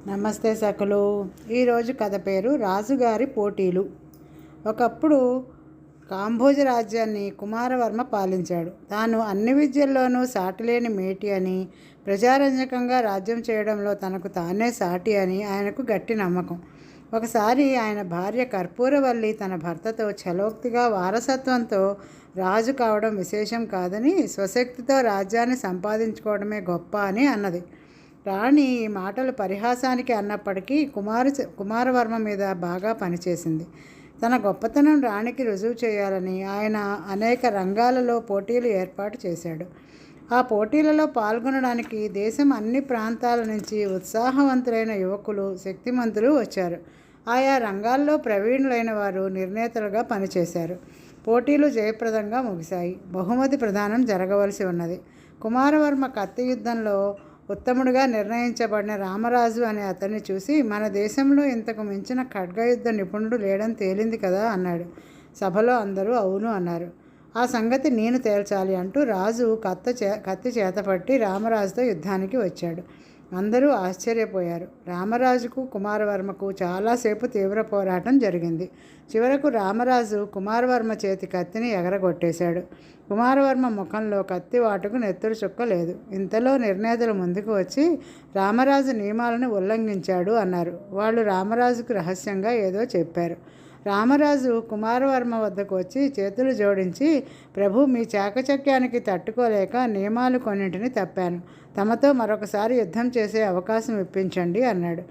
నమస్తే సకలు. ఈరోజు కథ పేరు రాజుగారి పోటీలు. ఒకప్పుడు కాంభోజ రాజ్యాన్ని కుమారవర్మ పాలించాడు. తాను అన్ని విద్యల్లోనూ సాటిలేని మేటి అని, ప్రజారంజకంగా రాజ్యం చేయడంలో తనకు తానే సాటి అని ఆయనకు గట్టి నమ్మకం. ఒకసారి ఆయన భార్య కర్పూరవల్లి తన భర్తతో ఛలోక్తిగా వారసత్వంతో రాజు కావడం విశేషం కాదని, స్వశక్తితో రాజ్యాన్ని సంపాదించుకోవడమే గొప్ప అని అన్నది. రాణి ఈ మాటలు పరిహాసానికి అన్నప్పటికీ కుమారవర్మ మీద బాగా పనిచేసింది. తన గొప్పతనం రాణికి రుజువు చేయాలని ఆయన అనేక రంగాలలో పోటీలు ఏర్పాటు చేశాడు. ఆ పోటీలలో పాల్గొనడానికి దేశం అన్ని ప్రాంతాల నుంచి ఉత్సాహవంతులైన యువకులు, శక్తిమంతులు వచ్చారు. ఆయా రంగాల్లో ప్రవీణులైన వారు నిర్ణేతలుగా పనిచేశారు. పోటీలు జయప్రదంగా ముగిశాయి. బహుమతి ప్రదానం జరగవలసి ఉన్నది. కుమారవర్మ కత్తి యుద్ధంలో ఉత్తముడిగా నిర్ణయించబడిన రామరాజు అనే అతన్ని చూసి, మన దేశంలో ఇంతకు మించిన ఖడ్గయుద్ధ నిపుణుడు లేడని తేలింది కదా అన్నాడు. సభలో అందరూ అవును అన్నారు. ఆ సంగతి నేను తేల్చాలి అంటూ రాజు కత్తి చేతపట్టి రామరాజుతో యుద్ధానికి వచ్చాడు. అందరూ ఆశ్చర్యపోయారు. రామరాజుకు కుమారవర్మకు చాలాసేపు తీవ్ర పోరాటం జరిగింది. చివరకు రామరాజు కుమారవర్మ చేతి కత్తిని ఎగరగొట్టేశాడు. కుమారవర్మ ముఖంలో కత్తి వాటుకు నెత్తురు చుక్క లేదు. ఇంతలో నిర్ణేతలు ముందుకు వచ్చి రామరాజు నియమాలను ఉల్లంఘించాడు అన్నారు. వాళ్ళు రామరాజుకు రహస్యంగా ఏదో చెప్పారు. రామరాజు కుమారవర్మ వద్దకు వచ్చి చేతులు జోడించి, ప్రభు, మీ చాకచక్యానికి తట్టుకోలేక నియమాలు కొన్నింటిని తప్పాను. తమతో మరొకసారి యుద్ధం చేసే అవకాశం ఇప్పించండి అన్నాడు.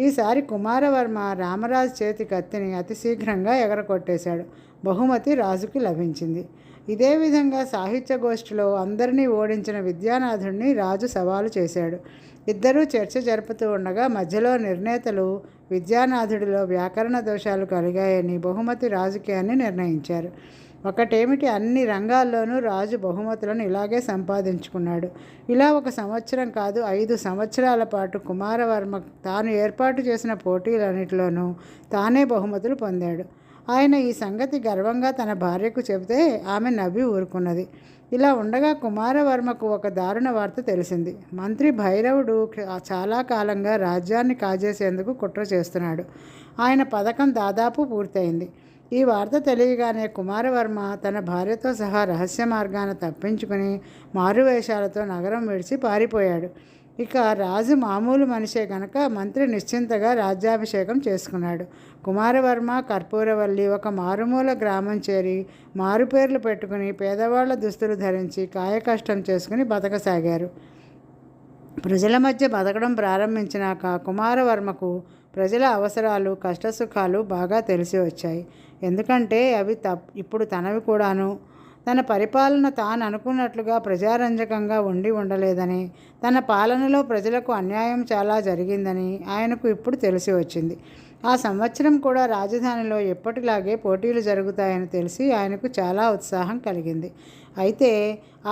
ఈసారి కుమారవర్మ రామరాజు చేతి కత్తిని అతి శీఘ్రంగా ఎగరకొట్టేశాడు. బహుమతి రాజుకి లభించింది. ఇదే విధంగా సాహిత్య గోష్ఠిలో అందరినీ ఓడించిన విద్యానాథుడిని రాజు సవాలు చేశాడు. ఇద్దరూ చర్చ జరుపుతూ ఉండగా మధ్యలో నిర్ణేతలు విద్యానాథుడిలో వ్యాకరణ దోషాలు కలిగాయని బహుమతి రాజుకి అని నిర్ణయించారు. ఒకటేమిటి, అన్ని రంగాల్లోనూ రాజు బహుమతులను ఇలాగే సంపాదించుకున్నాడు. ఇలా 1 సంవత్సరం కాదు, 5 సంవత్సరాల పాటు కుమారవర్మ తాను ఏర్పాటు చేసిన పోటీలన్నిటిలోనూ తానే బహుమతులు పొందాడు. ఆయన ఈ సంగతి గర్వంగా తన భార్యకు చెబితే ఆమె నవ్వి ఊరుకున్నది. ఇలా ఉండగా కుమారవర్మకు ఒక దారుణ వార్త తెలిసింది. మంత్రి భైరవుడు చాలా కాలంగా రాజ్యాన్ని కాజేసేందుకు కుట్ర చేస్తున్నాడు. ఆయన పథకం దాదాపు పూర్తయింది. ఈ వార్త తెలియగానే కుమారవర్మ తన భార్యతో సహా రహస్య మార్గాన తప్పించుకుని మారువేషాలతో నగరం విడిచి పారిపోయాడు. ఇక రాజు మామూలు మనిషే గనక మంత్రి నిశ్చింతగా రాజ్యాభిషేకం చేసుకున్నాడు. కుమారవర్మ, కర్పూరవల్లి ఒక మారుమూల గ్రామం చేరి మారుపేర్లు పెట్టుకుని పేదవాళ్ల దుస్తులు ధరించి కాయకష్టం చేసుకుని బతకసాగారు. ప్రజల మధ్య బతకడం ప్రారంభించినాక కుమారవర్మకు ప్రజల అవసరాలు, కష్టసుఖాలు బాగా తెలిసి వచ్చాయి. ఎందుకంటే అవి ఇప్పుడు తనవి కూడాను. తన పరిపాలన తాను అనుకున్నట్లుగా ప్రజారంజకంగా ఉండలేదని, తన పాలనలో ప్రజలకు అన్యాయం చాలా జరిగిందని ఆయనకు ఇప్పుడు తెలిసి వచ్చింది. ఆ సంవత్సరం కూడా రాజధానిలో ఎప్పటిలాగే పోటీలు జరుగుతాయని తెలిసి ఆయనకు చాలా ఉత్సాహం కలిగింది. అయితే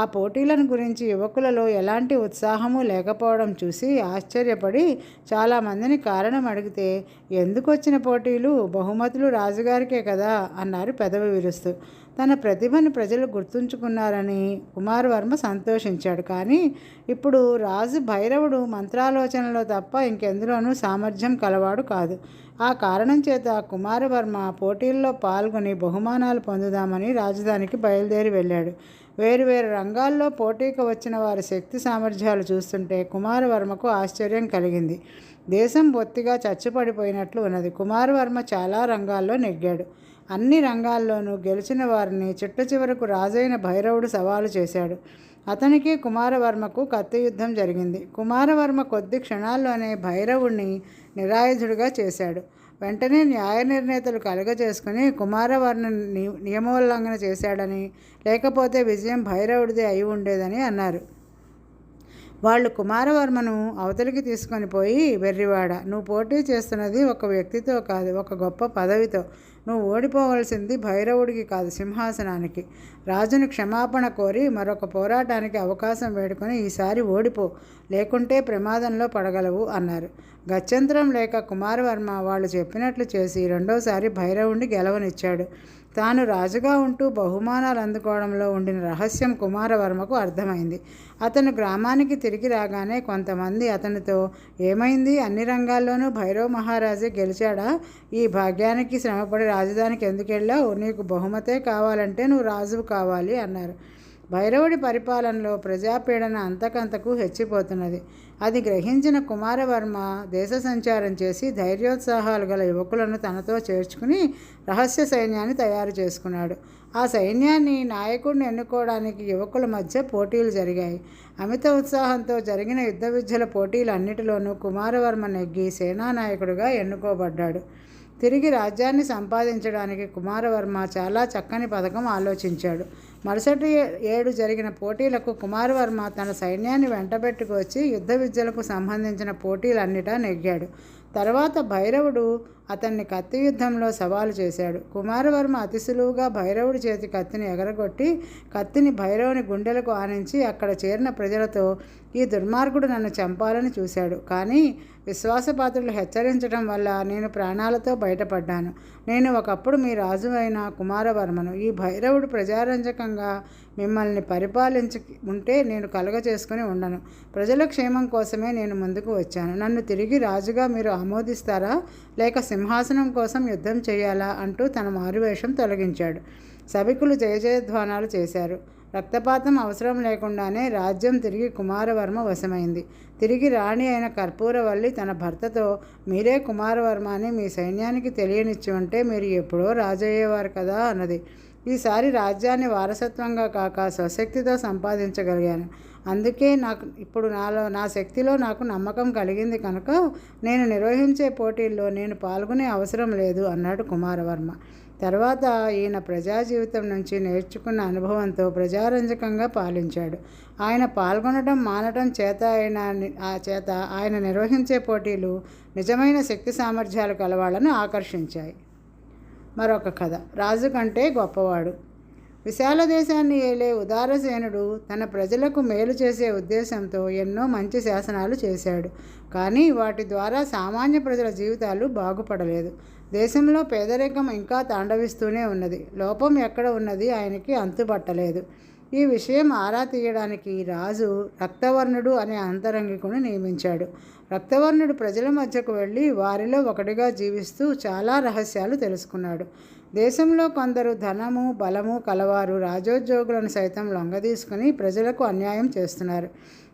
ఆ పోటీలను గురించి యువకులలో ఎలాంటి ఉత్సాహము లేకపోవడం చూసి ఆశ్చర్యపడి చాలామందిని కారణం అడిగితే, ఎందుకు వచ్చిన పోటీలు, బహుమతులు రాజుగారికే కదా అన్నారు పెదవి విరుస్తూ. తన ప్రతిభను ప్రజలు గుర్తుంచుకున్నారని కుమారవర్మ సంతోషించాడు. కానీ ఇప్పుడు రాజు భైరవుడు మంత్రాలోచనలో తప్ప ఇంకెందులోనూ సామర్థ్యం కలవాడు కాదు. ఆ కారణం చేత కుమారవర్మ పోటీల్లో పాల్గొని బహుమానాలు పొందుదామని రాజధానికి బయలుదేరి వెళ్ళాడు. వేరువేరు రంగాల్లో పోటీకి వచ్చిన వారి శక్తి సామర్థ్యాలు చూస్తుంటే కుమారవర్మకు ఆశ్చర్యం కలిగింది. దేశం బొత్తిగా చచ్చుపడిపోయినట్లు ఉన్నది. కుమారవర్మ చాలా రంగాల్లో నెగ్గాడు. అన్ని రంగాల్లోనూ గెలిచిన వారిని చిట్ట చివరకు రాజైన భైరవుడు సవాలు చేశాడు. అతనికి కుమారవర్మకు కత్తి యుద్ధం జరిగింది. కుమారవర్మ కొద్ది క్షణాల్లోనే భైరవుడిని నిరాయుధుడిగా చేశాడు. వెంటనే న్యాయ నిర్ణేతలు కలుగజేసుకుని కుమారవర్మ నియమోల్లంఘన చేశాడని, లేకపోతే విజయం భైరవుడిదే అయి ఉండేదని అన్నారు. వాళ్ళు కుమారవర్మను అవతలికి తీసుకొని పోయి, వెర్రివాడ, నువ్వు పోటీ చేస్తున్నది ఒక వ్యక్తితో కాదు, ఒక గొప్ప పదవితో. నువ్వు ఓడిపోవలసింది భైరవుడికి కాదు, సింహాసనానికి. రాజుని క్షమాపణ కోరి మరొక పోరాటానికి అవకాశం వేడుకొని ఈసారి ఓడిపో, లేకుంటే ప్రమాదంలో పడగలవు అన్నారు. గత్యంతరం లేక కుమారవర్మ వాళ్ళు చెప్పినట్లు చేసి రెండోసారి భైరవుడిని గెలవనిచ్చాడు. తాను రాజుగా ఉంటూ బహుమానాలు అందుకోవడంలో ఉండిన రహస్యం కుమారవర్మకు అర్థమైంది. అతను గ్రామానికి తిరిగి రాగానే కొంతమంది అతనితో, ఏమైంది, అన్ని రంగాల్లోనూ భైరవ మహారాజే గెలిచాడా? ఈ భాగ్యానికి శ్రమపడి రాజధానికి ఎందుకు వెళ్ళావు? నీకు బహుమతే కావాలంటే నువ్వు రాజువు కావాలి అన్నారు. భైరవుడి పరిపాలనలో ప్రజాపీడన అంతకంతకు హెచ్చిపోతున్నది. అది గ్రహించిన కుమారవర్మ దేశ సంచారం చేసి ధైర్యోత్సాహాలు గల యువకులను తనతో చేర్చుకుని రహస్య సైన్యాన్ని తయారు చేసుకున్నాడు. ఆ సైన్యాన్ని నాయకుడిని ఎన్నుకోవడానికి యువకుల మధ్య పోటీలు జరిగాయి. అమిత ఉత్సాహంతో జరిగిన యుద్ధ విద్యల పోటీలన్నిటిలోనూ కుమారవర్మ నెగ్గి సేనానాయకుడిగా ఎన్నుకోబడ్డాడు. తిరిగి రాజ్యాన్ని సంపాదించడానికి కుమారవర్మ చాలా చక్కని పథకం ఆలోచించాడు. మరుసటి ఏడు జరిగిన పోటీలకు కుమారవర్మ తన సైన్యాన్ని వెంటబెట్టుకు వచ్చి యుద్ధ విద్యలకు సంబంధించిన పోటీలన్నిటా నెగ్గాడు. తర్వాత భైరవుడు అతన్ని కత్తి యుద్ధంలో సవాలు చేశాడు. కుమారవర్మ అతి సులువుగా భైరవుడి చేతి కత్తిని ఎగరగొట్టి కత్తిని భైరవుని గుండెలకు ఆనించి అక్కడ చేరిన ప్రజలతో, ఈ దుర్మార్గుడు నన్ను చంపాలని చూశాడు, కానీ విశ్వాసపాత్రులు హెచ్చరించడం వల్ల నేను ప్రాణాలతో బయటపడ్డాను. నేను ఒకప్పుడు మీ రాజు అయిన కుమారవర్మను. ఈ భైరవుడు ప్రజారంజకంగా మిమ్మల్ని పరిపాలించి ఉంటే నేను కలగ చేసుకుని ఉండను. ప్రజల క్షేమం కోసమే నేను ముందుకు వచ్చాను. నన్ను తిరిగి రాజుగా మీరు ఆమోదిస్తారా, లేక సింహాసనం కోసం యుద్ధం చేయాలా అంటూ తన మారువేషం తొలగించాడు. సభికులు జయజయధ్వానాలు చేశారు. రక్తపాతం అవసరం లేకుండానే రాజ్యం తిరిగి కుమారవర్మ వశమైంది. తిరిగి రాణి అయిన కర్పూరవల్లి తన భర్తతో, మీరే కుమారవర్మ అని మీ సైన్యానికి తెలియనిచ్చి ఉంటే మీరు ఎప్పుడో రాజయ్యేవారు కదా అన్నది. ఈసారి రాజ్యాన్ని వారసత్వంగా కాక స్వశక్తితో సంపాదించగలిగాను. అందుకే ఇప్పుడు నా శక్తిలో నాకు నమ్మకం కలిగింది కనుక నేను నిర్వహించే పోటీల్లో నేను పాల్గొనే అవసరం లేదు అన్నాడు కుమారవర్మ. తర్వాత ఈయన ప్రజా జీవితం నుంచి నేర్చుకున్న అనుభవంతో ప్రజారంజకంగా పాలించాడు. ఆయన పాల్గొనడం మానటం చేత ఆయన నిర్వహించే పోటీలు నిజమైన శక్తి సామర్థ్యాలు కలవాళ్లను ఆకర్షించాయి. మరొక కథ, రాజు కంటే గొప్పవాడు. విశాల దేశాన్ని ఏలే ఉదారసేనుడు తన ప్రజలకు మేలు చేసే ఉద్దేశంతో ఎన్నో మంచి శాసనాలు చేశాడు. కానీ వాటి ద్వారా సామాన్య ప్రజల జీవితాలు బాగుపడలేదు. దేశంలో పేదరికం ఇంకా తాండవిస్తూనే ఉన్నది. లోపం ఎక్కడ ఉన్నది ఆయనకి అంతుపట్టలేదు. ఈ విషయం ఆరా తీయడానికి రాజు రక్తవర్ణుడు అనే అంతరంగికుని నియమించాడు. రక్తవర్ణుడు ప్రజల మధ్యకు వెళ్ళి వారిలో ఒకటిగా జీవిస్తూ చాలా రహస్యాలు తెలుసుకున్నాడు. దేశంలో కొందరు ధనము బలము కలవారు రాజోద్యోగులను సైతం లొంగదీసుకుని ప్రజలకు అన్యాయం చేస్తున్నారు.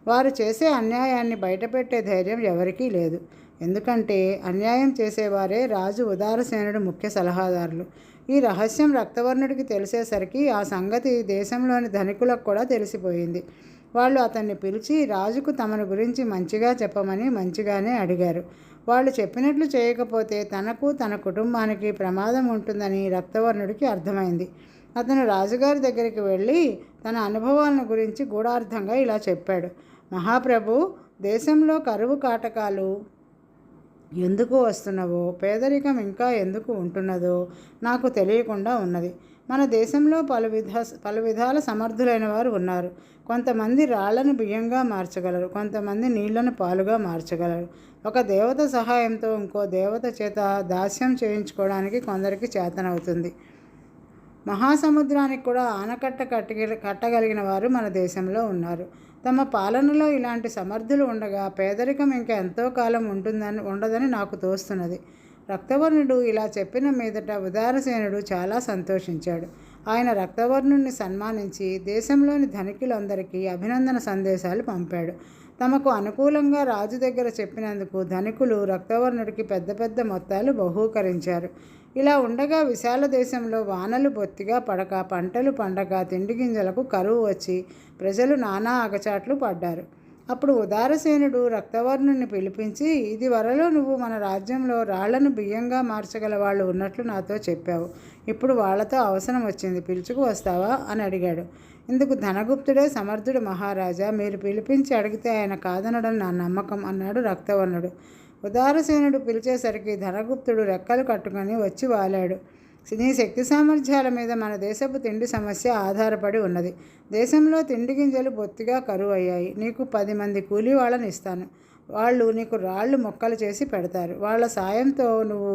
వారు చేసే అన్యాయాన్ని బయటపెట్టే ధైర్యం ఎవరికీ లేదు. ఎందుకంటే అన్యాయం చేసేవారే రాజు ఉదారసేనుడు ముఖ్య సలహాదారులు. ఈ రహస్యం రక్తవర్ణుడికి తెలిసేసరికి ఆ సంగతి దేశంలోని ధనికులకు కూడా తెలిసిపోయింది. వాళ్ళు అతన్ని పిలిచి రాజుకు తమను గురించి మంచిగా చెప్పమని మంచిగానే అడిగారు. వాళ్ళు చెప్పినట్లు చేయకపోతే తనకు తన కుటుంబానికి ప్రమాదం ఉంటుందని రక్తవర్ణుడికి అర్థమైంది. అతను రాజుగారి దగ్గరికి వెళ్ళి తన అనుభవాలను గురించి గూఢార్థంగా ఇలా చెప్పాడు. మహాప్రభు, దేశంలో కరువు కాటకాలు ఎందుకు వస్తున్నవో, పేదరికం ఇంకా ఎందుకు ఉంటున్నదో నాకు తెలియకుండా ఉన్నది. మన దేశంలో పలు విధాల సమర్థులైన వారు ఉన్నారు. కొంతమంది రాళ్లను బియ్యంగా మార్చగలరు, కొంతమంది నీళ్లను పాలుగా మార్చగలరు. ఒక దేవత సహాయంతో ఇంకో దేవత చేత దాస్యం చేయించుకోవడానికి కొందరికి చేతనవుతుంది. మహాసముద్రానికి కూడా ఆనకట్ట కట్టగలిగిన వారు మన దేశంలో ఉన్నారు. తమ పాలనలో ఇలాంటి సమర్థులు ఉండగా పేదరికం ఇంకా ఎంతో కాలం ఉండదని నాకు తోస్తున్నది. రక్తవర్ణుడు ఇలా చెప్పిన మీదట ఉదారసేనుడు చాలా సంతోషించాడు. ఆయన రక్తవర్ణుడిని సన్మానించి దేశంలోని ధనికులందరికీ అభినందన సందేశాలు పంపాడు. తమకు అనుకూలంగా రాజు దగ్గర చెప్పినందుకు ధనికులు రక్తవర్ణుడికి పెద్ద పెద్ద మొత్తాలు బహూకరించారు. ఇలా ఉండగా విశాల దేశంలో వానలు బొత్తిగా పడక, పంటలు పండక, తిండి గింజలకు కరువు వచ్చి ప్రజలు నానా అగచాట్లు పడ్డారు. అప్పుడు ఉదారసేనుడు రక్తవర్ణుని పిలిపించి, ఇది వరలో నువ్వు మన రాజ్యంలో రాళ్లను బియ్యంగా మార్చగల వాళ్ళు ఉన్నట్లు నాతో చెప్పావు. ఇప్పుడు వాళ్లతో అవసరం వచ్చింది, పిలుచుకు వస్తావా అని అడిగాడు. ఇందుకు ధనగుప్తుడే సమర్థుడు మహారాజా, మీరు పిలిపించి అడిగితే ఆయన కాదనడం నా నమ్మకం అన్నాడు రక్తవర్ణుడు. ఉదారసేనుడు పిలిచేసరికి ధనగుప్తుడు రెక్కలు కట్టుకొని వచ్చి వాలాడు. నీ శక్తి సామర్థ్యాల మీద మన దేశపు తిండి సమస్య ఆధారపడి ఉన్నది. దేశంలో తిండి గింజలు బొత్తిగా కరువు అయ్యాయి. నీకు 10 మంది కూలీ వాళ్ళని ఇస్తాను. వాళ్ళు నీకు రాళ్ళు మొక్కలు చేసి పెడతారు. వాళ్ళ సాయంతో నువ్వు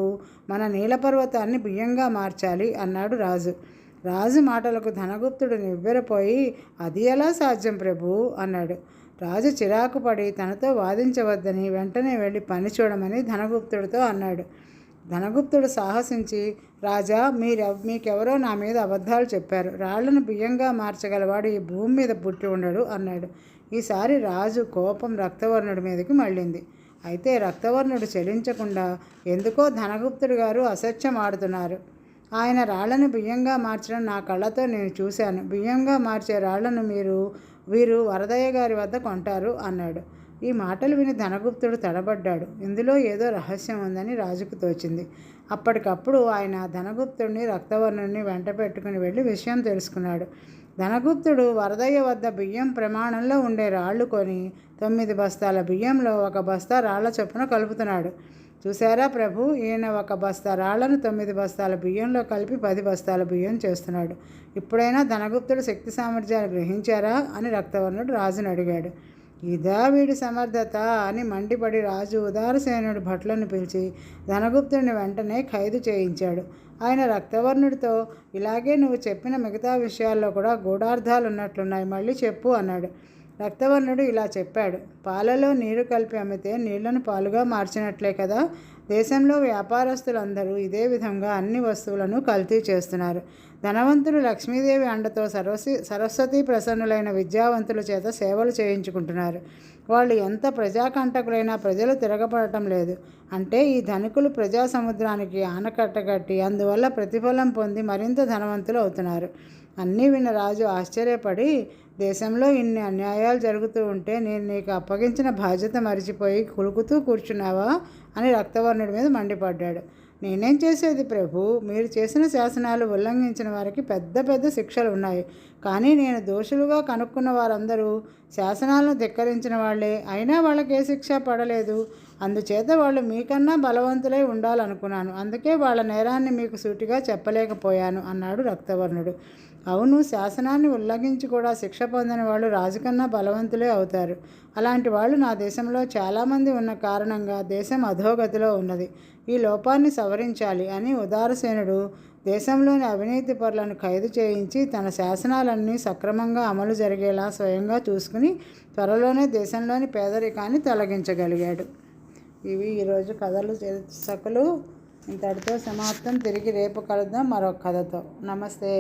మన నీలపర్వతాన్ని బియ్యంగా మార్చాలి అన్నాడు రాజు. రాజు మాటలకు ధనగుప్తుడు నివ్వెరపోయి, అది ఎలా సాధ్యం ప్రభు అన్నాడు. రాజు చిరాకు పడి తనతో వాదించవద్దని వెంటనే వెళ్ళి పని చూడమని ధనగుప్తుడితో అన్నాడు. ధనగుప్తుడు సాహసించి, రాజా, మీకెవరో నా మీద అబద్ధాలు చెప్పారు. రాళ్లను బియ్యంగా మార్చగలవాడు ఈ భూమి మీద పుట్టి ఉండడు అన్నాడు. ఈసారి రాజు కోపం రక్తవర్ణుడి మీదకి మళ్ళింది. అయితే రక్తవర్ణుడు చెలించకుండా, ఎందుకో ధనగుప్తుడు గారు అసత్యం ఆడుతున్నారు. ఆయన రాళ్లను బియ్యంగా మార్చడం నా కళ్ళతో నేను చూశాను. బియ్యంగా మార్చే రాళ్లను వీరు వరదయ్య గారి వద్ద కొంటారు అన్నాడు. ఈ మాటలు విని ధనగుప్తుడు తడబడ్డాడు. ఇందులో ఏదో రహస్యం ఉందని రాజుకు తోచింది. అప్పటికప్పుడు ఆయన ధనగుప్తుడిని రక్తవర్ణుడిని వెంట పెట్టుకుని వెళ్ళి విషయం తెలుసుకున్నాడు. ధనగుప్తుడు వరదయ్య వద్ద బియ్యం ప్రమాణంలో ఉండే రాళ్ళు కొని 9 బస్తాల బియ్యంలో 1 బస్తా రాళ్ల చొప్పున కలుపుతున్నాడు. చూసారా ప్రభు, ఈయన 1 బస్తా రాళ్లను 9 బస్తాల బియ్యంలో కలిపి 10 బస్తాల బియ్యం చేస్తున్నాడు. ఇప్పుడైనా ధనగుప్తుడు శక్తి సామర్థ్యాలు గ్రహించారా అని రక్తవర్ణుడు రాజును అడిగాడు. ఇదా వీడి సమర్థత అని మండిపడి రాజు ఉదారసేనుడి భట్లను పిలిచి ధనగుప్తుడిని వెంటనే ఖైదు చేయించాడు. ఆయన రక్తవర్ణుడితో, ఇలాగే నువ్వు చెప్పిన మిగతా విషయాల్లో కూడా గూఢార్థాలు ఉన్నట్లున్నాయి, మళ్ళీ చెప్పు అన్నాడు. రక్తవర్ణుడు ఇలా చెప్పాడు. పాలలో నీరు కలిపి అమ్మితే నీళ్లను పాలుగా మార్చినట్లే కదా. దేశంలో వ్యాపారస్తులందరూ ఇదే విధంగా అన్ని వస్తువులను కల్తీ చేస్తున్నారు. ధనవంతులు లక్ష్మీదేవి అండతో సరస్వతి ప్రసన్నులైన విద్యావంతుల చేత సేవలు చేయించుకుంటున్నారు. వాళ్ళు ఎంత ప్రజాకంటకులైనా ప్రజలు తిరగబడటం లేదు. అంటే ఈ ధనికులు ప్రజా సముద్రానికి ఆనకట్ట కట్టి అందువల్ల ప్రతిఫలం పొంది మరింత ధనవంతులు అవుతున్నారు. అన్నీ విన్న రాజు ఆశ్చర్యపడి, దేశంలో ఇన్ని అన్యాయాలు జరుగుతూ ఉంటే నేను నీకు అప్పగించిన బాధ్యత మరిచిపోయి కులుకుతూ కూర్చున్నావా అని రక్తవర్ణుడి మీద మండిపడ్డాడు. నేనేం చేసేది ప్రభు, మీరు చేసిన శాసనాలు ఉల్లంఘించిన వారికి పెద్ద పెద్ద శిక్షలు ఉన్నాయి. కానీ నేను దోషులుగా కనుక్కున్న వారందరూ శాసనాలను ధిక్కరించిన వాళ్లే. అయినా వాళ్ళకి ఏ శిక్ష పడలేదు. అందుచేత వాళ్ళు మీకన్నా బలవంతులై ఉండాలనుకున్నాను. అందుకే వాళ్ళ నేరాన్ని మీకు సూటిగా చెప్పలేకపోయాను అన్నాడు రక్తవర్ణుడు. అవును, శాసనాన్ని ఉల్లంఘించి కూడా శిక్ష పొందని వాళ్ళు రాజుకన్నా బలవంతులే అవుతారు. అలాంటి వాళ్ళు నా దేశంలో చాలామంది ఉన్న కారణంగా దేశం అధోగతిలో ఉన్నది. ఈ లోపాన్ని సవరించాలి అని ఉదారసేనుడు దేశంలోని అవినీతి పరులను ఖైదు చేయించి తన శాసనాలన్నీ సక్రమంగా అమలు జరిగేలా స్వయంగా చూసుకుని త్వరలోనే దేశంలోని పేదరికాన్ని తొలగించగలిగాడు. ఇవి ఈరోజు కథలు సకులు. ఇంతటితో సమాప్తం. తిరిగి రేపు కలుద్దాం మరొక కథతో. నమస్తే.